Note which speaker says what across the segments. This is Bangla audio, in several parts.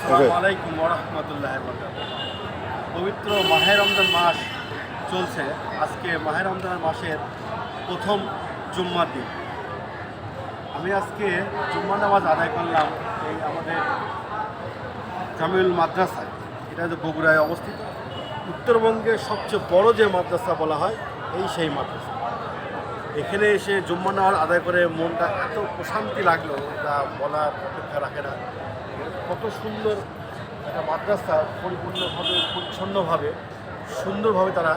Speaker 1: আসসালামু আলাইকুম ওয়া রাহমাতুল্লাহি ওয়া বারাকাতুহু। পবিত্র মাহে রমজান মাস চলছে। আজকে মাহে রমজানের মাসের প্রথম জুম্মার দিন। আমি আজকে জুম্মা নামাজ আদায় করলাম এই আমাদের জামিউল মাদ্রাসায়। এটা যে বগুড়ায় অবস্থিত। উত্তরবঙ্গের সবচেয়ে বড় যে মাদ্রাসা বলা হয় সেই মাদ্রাসা। এখানে এসে জুম্মা নামাজ আদায় করে মনটা এত প্রশান্তি লাগলো তা বলার অপেক্ষা রাখে না। কত সুন্দর একটা মাদ্রাসা, পরিপূর্ণভাবে পরিচ্ছন্নভাবে সুন্দরভাবে তারা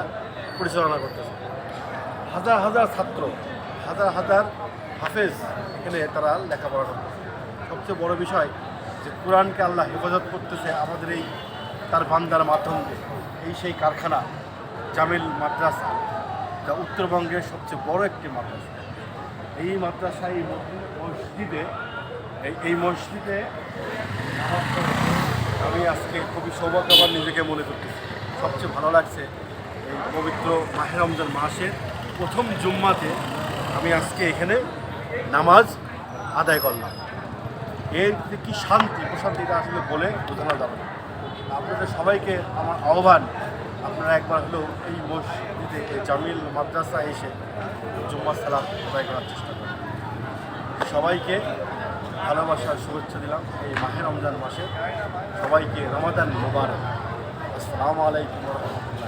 Speaker 1: পরিচালনা করতেছে। হাজার হাজার ছাত্র, হাজার হাজার হাফেজ এখানে তারা লেখাপড়া করতেছে। সবচেয়ে বড় বিষয় যে কোরআনকে আল্লাহ হেফাজত করতেছে আমাদের এই তার বান্দার মাধ্যমে। সেই কারখানা জামিল মাদ্রাসা, যা উত্তরবঙ্গের সবচেয়ে বড় একটি মাদ্রাসা। এই মাদ্রাসায় এই মসজিদে আমি আজকে খুবই সৌভাগ্যবান নিজেকে মনে করতেছি। সবচেয়ে ভালো লাগছে এই পবিত্র মাহে রমজান মাসের প্রথম জুম্মাতে আমি আজকে এখানে নামাজ আদায় করলাম। এর যে কী শান্তি, প্রশান্তিটা আসলে বলে বোঝানো যাবে না। আপনাদের সবাইকে আমার আহ্বান, আপনারা একবার হলেও এই মসজিদে জামিল মাদ্রাসা এসে জুম্মা সালাম আদায় করার চেষ্টা করেন। সবাইকে ভালোবাসার শুভেচ্ছা দিলাম এই মাহে রমজান মাসে। সবাইকে রমাদান মোবারক। আসসালামু আলাইকুম ওয়া রাহমাতুল্লাহ।